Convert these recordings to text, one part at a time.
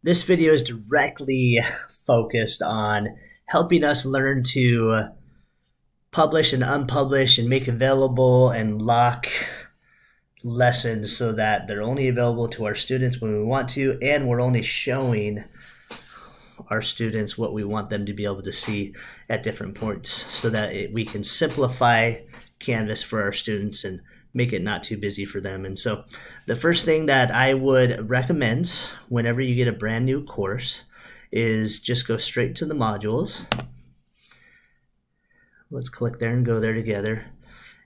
This video is directly focused on helping us learn to publish and unpublish and make available and lock lessons so that they're only available to our students when we want to, and we're only showing our students what we want them to be able to see at different points so that we can simplify Canvas for our students and make it not too busy for them. And so the first thing that I would recommend whenever you get a brand new course is just go straight to the modules. Let's click there and go there together.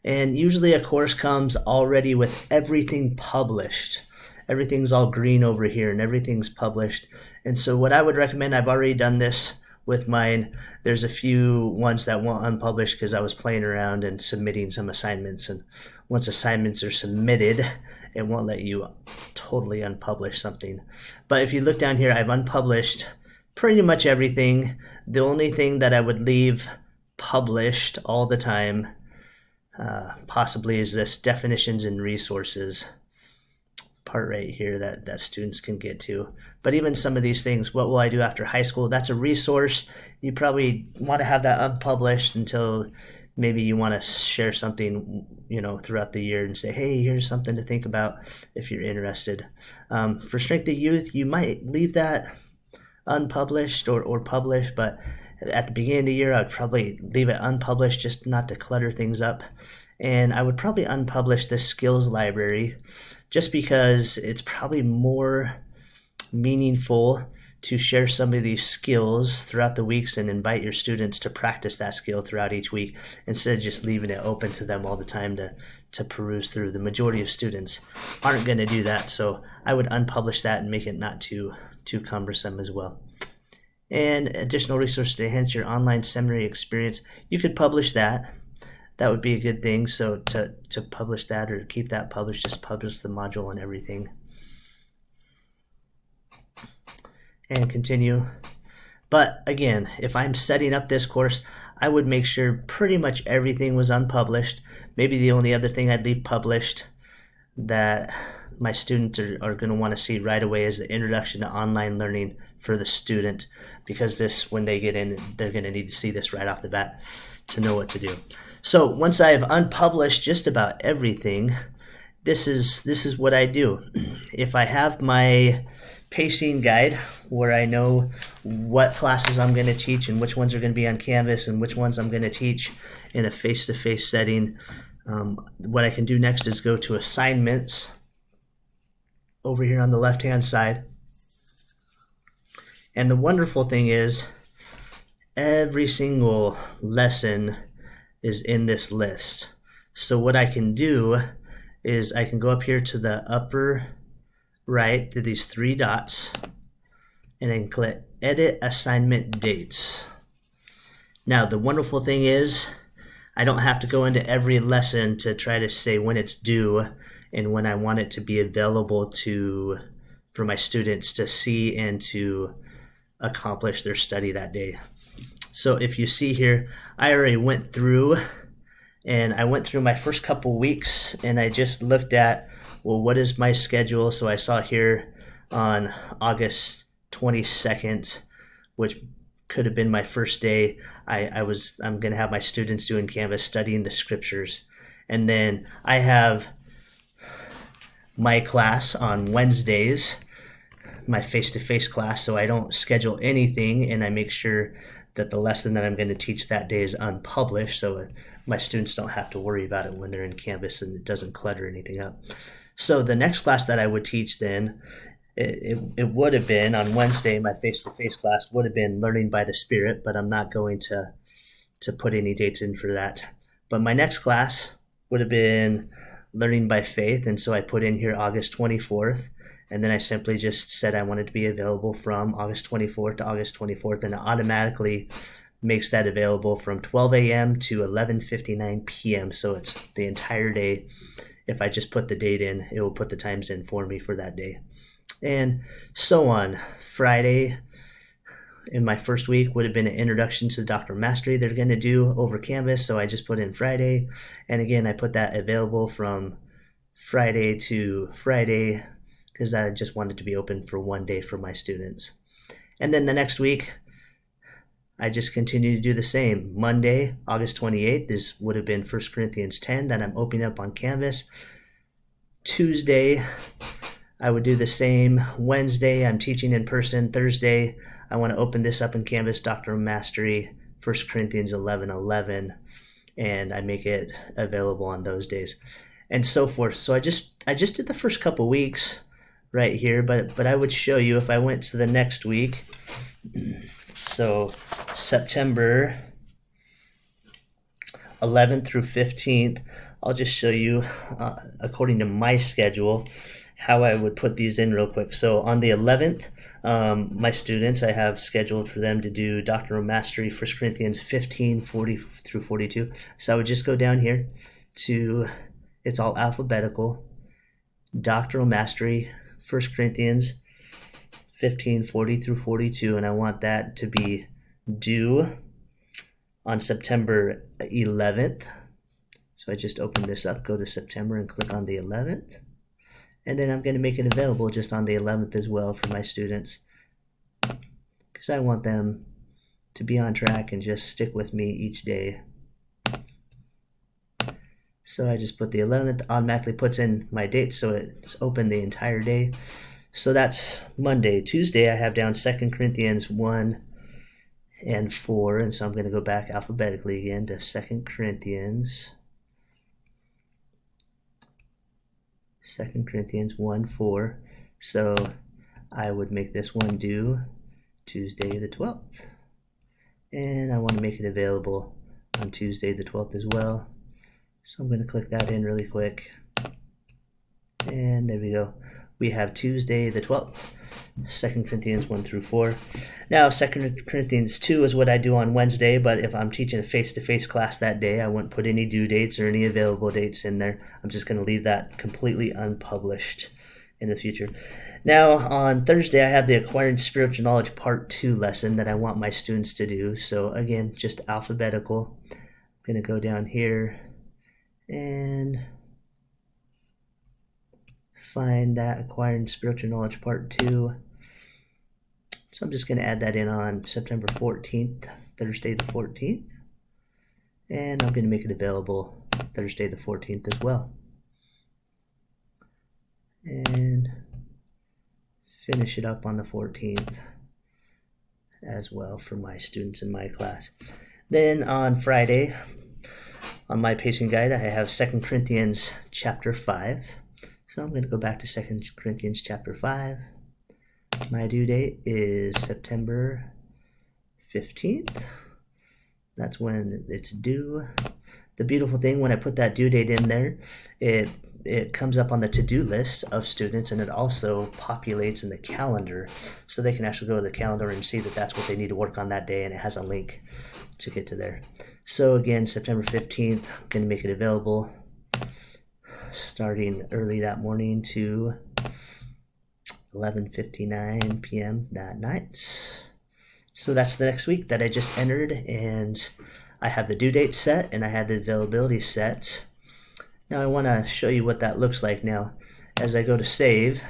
And usually a course comes already with everything published. Everything's all green over here and everything's published. And so what I would recommend, I've already done this with mine. There's a few ones that won't unpublish because I was playing around and submitting some assignments. And once assignments are submitted, it won't let you totally unpublish something. But if you look down here, I've unpublished pretty much everything. The only thing that I would leave published all the time possibly is this definitions and resources part right here that students can get to. But even some of these things, what will I do after high school? That's a resource. You probably want to have that unpublished until maybe you want to share something, throughout the year and say, hey, here's something to think about if you're interested. For Strength of Youth, you might leave that unpublished or published, but at the beginning of the year, I'd probably leave it unpublished just not to clutter things up. And I would probably unpublish the skills library just because it's probably more meaningful to share some of these skills throughout the weeks and invite your students to practice that skill throughout each week instead of just leaving it open to them all the time to peruse through. The majority of students aren't going to do that, so I would unpublish that and make it not too cumbersome as well. And additional resources to enhance your online seminary experience. You could publish that. That would be a good thing. So to publish that or keep that published, just publish the module and everything. And continue. But again, if I'm setting up this course, I would make sure pretty much everything was unpublished. Maybe the only other thing I'd leave published that my students are going to want to see right away is the introduction to online learning for the student, because this, when they get in, they're going to need to see this right off the bat to know what to do. So once I've unpublished just about everything, this is what I do. If I have my pacing guide where I know what classes I'm going to teach and which ones are going to be on Canvas and which ones I'm going to teach in a face-to-face setting, what I can do next is go to assignments over here on the left-hand side. And the wonderful thing is every single lesson is in this list. So what I can do is I can go up here to the upper right to these three dots and then click Edit Assignment Dates. Now the wonderful thing is I don't have to go into every lesson to try to say when it's due and when I want it to be available for my students to see and to accomplish their study that day. So if you see here, I already went through my first couple weeks and I just looked at, well, what is my schedule? So I saw here on August 22nd, which could have been my first day, I'm going to have my students doing Canvas studying the scriptures. And then I have my class on Wednesdays, my face-to-face class, so I don't schedule anything and I make sure that the lesson that I'm going to teach that day is unpublished so my students don't have to worry about it when they're in Canvas and it doesn't clutter anything up. So the next class that I would teach then, it would have been on Wednesday, my face-to-face class would have been Learning by the Spirit, but I'm not going to put any dates in for that. But my next class would have been Learning by Faith, and so I put in here August 24th. And then I simply just said I wanted to be available from August 24th to August 24th, and it automatically makes that available from 12 a.m. to 11:59 p.m. So it's the entire day. If I just put the date in, it will put the times in for me for that day. And so on. Friday in my first week would have been an introduction to Doctrine Mastery they're going to do over Canvas, so I just put in Friday. And again, I put that available from Friday to Friday because I just wanted to be open for one day for my students. And then the next week, I just continue to do the same. Monday, August 28th, would have been 1 Corinthians 10 that I'm opening up on Canvas. Tuesday, I would do the same. Wednesday, I'm teaching in person. Thursday, I want to open this up in Canvas, Doctrinal Mastery, 1 Corinthians 11:11, and I make it available on those days, and so forth. So I just did the first couple weeks right here, but I would show you if I went to the next week. So September 11th through 15th, I'll just show you according to my schedule how I would put these in real quick. So on the 11th, my students, I have scheduled for them to do Doctrinal Mastery, 1 Corinthians 15, 40 through 42. So I would just go down here to, it's all alphabetical, Doctrinal Mastery, 1 Corinthians 15, 40 through 42, and I want that to be due on September 11th. So I just open this up, go to September and click on the 11th. And then I'm going to make it available just on the 11th as well for my students, because I want them to be on track and just stick with me each day. So I just put the 11th, automatically puts in my date, so it's open the entire day. So that's Monday. Tuesday I have down 2 Corinthians 1 and 4, and so I'm going to go back alphabetically again to 2 Corinthians 1, 4. So I would make this one due Tuesday the 12th. And I want to make it available on Tuesday the 12th as well. So I'm going to click that in really quick. And there we go. We have Tuesday the 12th, 2 Corinthians 1 through 4. Now, 2 Corinthians 2 is what I do on Wednesday, but if I'm teaching a face-to-face class that day, I wouldn't put any due dates or any available dates in there. I'm just going to leave that completely unpublished in the future. Now, on Thursday, I have the Acquiring Spiritual Knowledge Part 2 lesson that I want my students to do. So, again, just alphabetical. I'm going to go down here and find that Acquiring Spiritual Knowledge Part 2. So I'm just going to add that in on September 14th, Thursday the 14th. And I'm going to make it available Thursday the 14th as well. And finish it up on the 14th as well for my students in my class. Then on Friday, on my pacing guide, I have 2 Corinthians chapter 5. So I'm going to go back to 2 Corinthians chapter 5. My due date is September 15th. That's when it's due. The beautiful thing, when I put that due date in there, it comes up on the to-do list of students, and it also populates in the calendar, so they can actually go to the calendar and see that that's what they need to work on that day, and it has a link to get to there. So again, September 15th, I'm going to make it available starting early that morning to 11:59 p.m. that night. So that's the next week that I just entered, and I have the due date set and I have the availability set. Now I want to show you what that looks like now. As I go to save,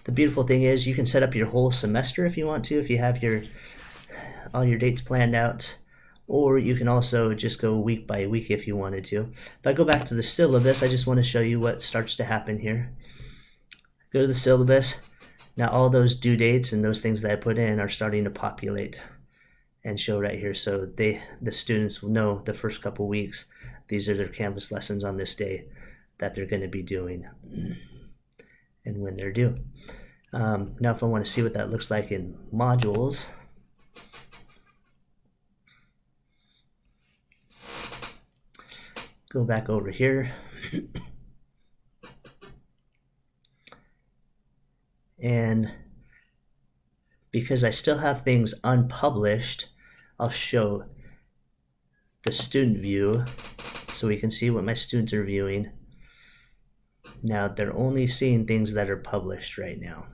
the beautiful thing is you can set up your whole semester if you want to, if you have all your dates planned out, or you can also just go week by week if you wanted to. If I go back to the syllabus, I just want to show you what starts to happen here. Go to the syllabus. Now all those due dates and those things that I put in are starting to populate and show right here. So the students will know the first couple weeks, these are their Canvas lessons on this day that they're going to be doing and when they're due. Now if I want to see what that looks like in modules, go back over here and because I still have things unpublished, I'll show the student view so we can see what my students are viewing. Now they're only seeing things that are published right now.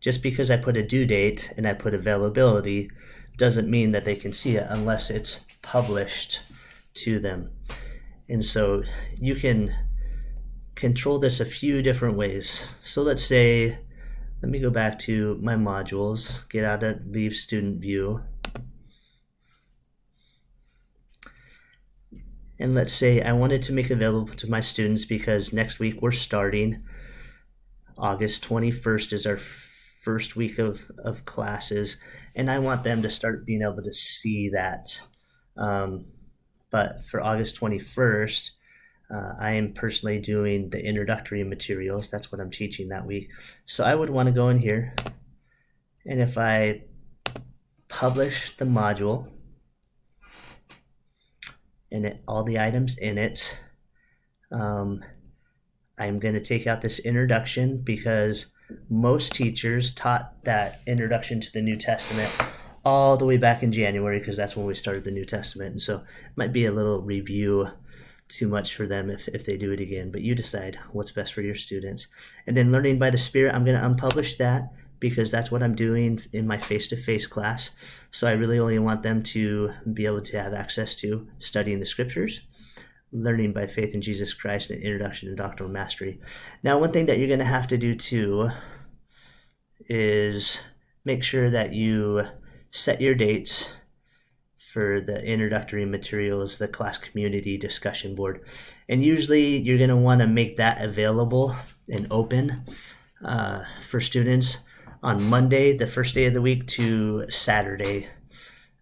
Just because I put a due date and I put availability doesn't mean that they can see it unless it's published to them. And so you can control this a few different ways. So let's say, let me go back to my modules, get out of Leave Student View. And let's say I wanted to make available to my students because next week we're starting. August 21st is our first week of classes, and I want them to start being able to see that. But for August 21st, I am personally doing the introductory materials. That's what I'm teaching that week. So I would want to go in here, and if I publish the module and all the items in it, I'm going to take out this introduction because most teachers taught that introduction to the New Testament all the way back in January because that's when we started the New Testament. And so it might be a little review too much for them if they do it again, but you decide what's best for your students. And then Learning by the Spirit, I'm going to unpublish that because that's what I'm doing in my face-to-face class. So I really only want them to be able to have access to studying the scriptures, learning by faith in Jesus Christ, and introduction to doctrinal mastery. Now, one thing that you're going to have to do too is make sure that you set your dates for the introductory materials, the class community discussion board. And usually you're going to want to make that available and open for students on Monday, the first day of the week, to Saturday,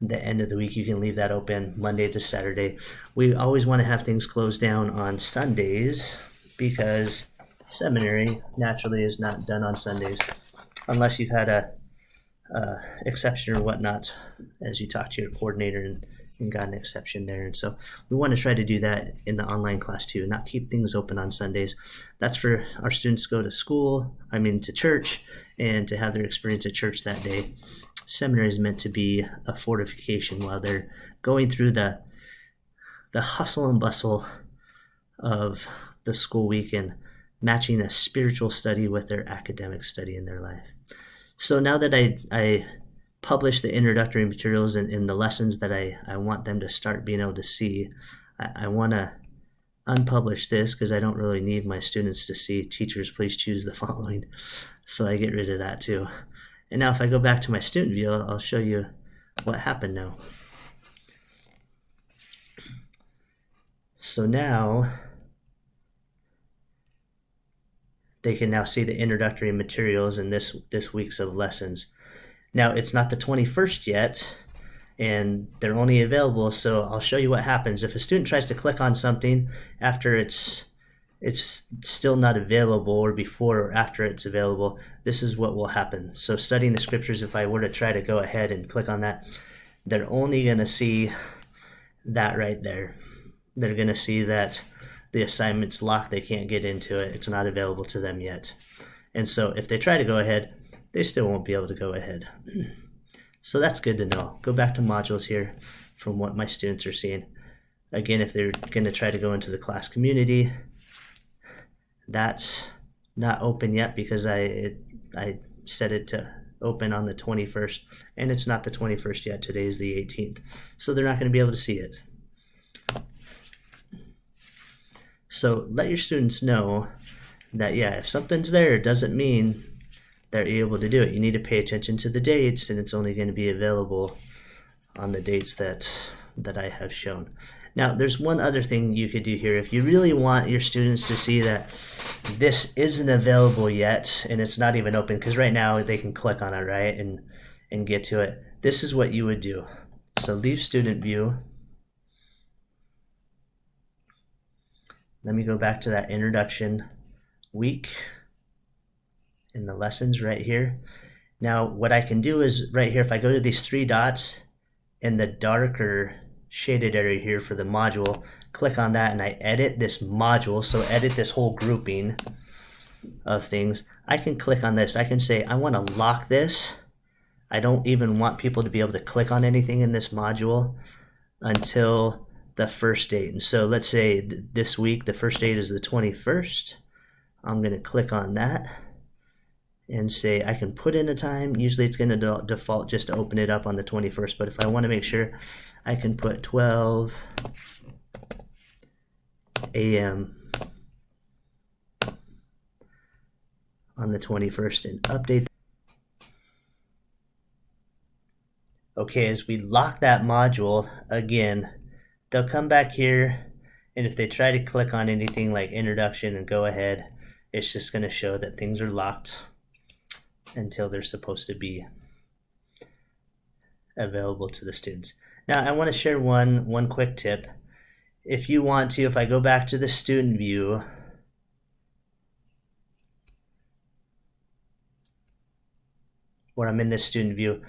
the end of the week. You can leave that open Monday to Saturday. We always want to have things closed down on Sundays because seminary naturally is not done on Sundays unless you've had a exception or whatnot as you talk to your coordinator and got an exception there. And so we want to try to do that in the online class too, not keep things open on Sundays. That's for our students to go to church and to have their experience at church that day. Seminary is meant to be a fortification while they're going through the hustle and bustle of the school week and matching a spiritual study with their academic study in their life. So now that I publish the introductory materials and the lessons that I want them to start being able to see, I want to unpublish this because I don't really need my students to see teachers please choose the following. So I get rid of that too. And now if I go back to my student view, I'll show you what happened now. So now they can now see the introductory materials in this week's of lessons. Now it's not the 21st yet, and they're only available, so I'll show you what happens. If a student tries to click on something after it's still not available, or before or after it's available, this is what will happen. So studying the scriptures, if I were to try to go ahead and click on that, they're only going to see that right there. They're going to see that the assignment's locked, they can't get into it, it's not available to them yet. And so if they try to go ahead, they still won't be able to go ahead. So that's good to know. Go back to modules here from what my students are seeing. Again, if they're going to try to go into the class community, that's not open yet because I set it to open on the 21st, and it's not the 21st yet. Today is the 18th. So they're not going to be able to see it. So let your students know that, yeah, if something's there, it doesn't mean they're able to do it. You need to pay attention to the dates, and it's only going to be available on the dates that I have shown. Now, there's one other thing you could do here. If you really want your students to see that this isn't available yet, and it's not even open, because right now they can click on it, right, and get to it. This is what you would do. So leave student view. Let me go back to that introduction week in the lessons right here. Now, what I can do is right here, if I go to these three dots in the darker shaded area here for the module, click on that and I edit this module, so edit this whole grouping of things. I can click on this. I can say, I want to lock this. I don't even want people to be able to click on anything in this module until the first date. And so let's say this week, the first date is the 21st. I'm going to click on that and say I can put in a time. Usually it's going to default just to open it up on the 21st, but if I want to make sure, I can put 12 a.m. on the 21st and update. Okay, as we lock that module again, they'll come back here, and if they try to click on anything like introduction and go ahead, it's just going to show that things are locked until they're supposed to be available to the students. Now, I want to share one quick tip. If you want to, if I go back to the student view, where I'm in this student view,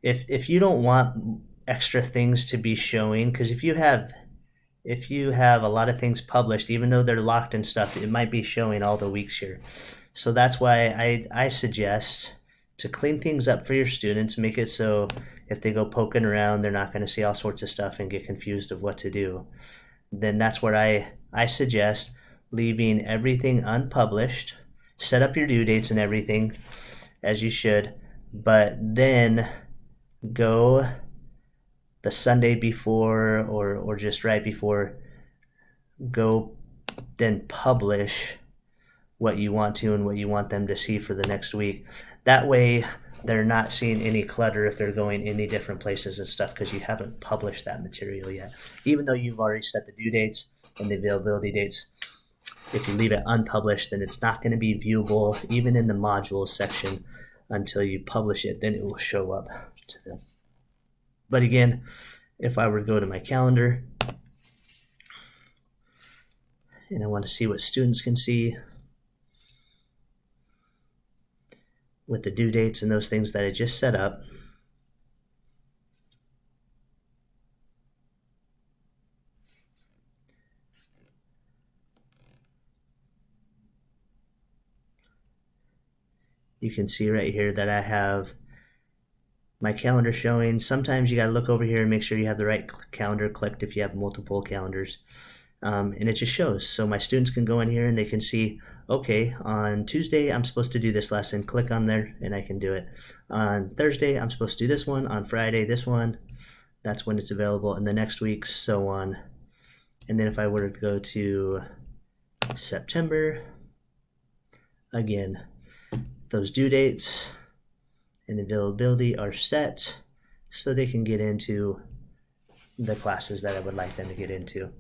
if you don't want extra things to be showing, because if you have a lot of things published, even though they're locked and stuff, it might be showing all the weeks here. So that's why I suggest to clean things up for your students, make it so if they go poking around, they're not going to see all sorts of stuff and get confused of what to do. Then that's where I suggest leaving everything unpublished, set up your due dates and everything as you should, but then go the Sunday before or just right before, go then publish what you want to and what you want them to see for the next week. That way they're not seeing any clutter if they're going any different places and stuff, because you haven't published that material yet. Even though you've already set the due dates and the availability dates, if you leave it unpublished, then it's not going to be viewable even in the modules section until you publish it. Then it will show up to them. But again, if I were to go to my calendar and I want to see what students can see with the due dates and those things that I just set up, you can see right here that I have my calendar showing. Sometimes you got to look over here and make sure you have the right calendar clicked if you have multiple calendars. And it just shows. So my students can go in here and they can see, okay, on Tuesday I'm supposed to do this lesson. Click on there and I can do it. On Thursday I'm supposed to do this one. On Friday this one. That's when it's available. And the next week, so on. And then if I were to go to September, again, those due dates and availability are set so they can get into the classes that I would like them to get into.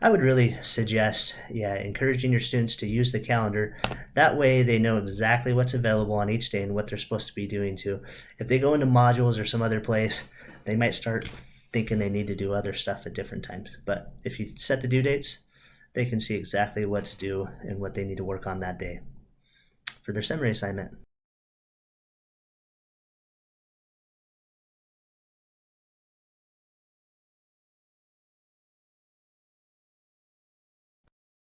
I would really suggest, encouraging your students to use the calendar. That way they know exactly what's available on each day and what they're supposed to be doing too. If they go into modules or some other place, they might start thinking they need to do other stuff at different times. But if you set the due dates, they can see exactly what to do and what they need to work on that day for their summary assignment.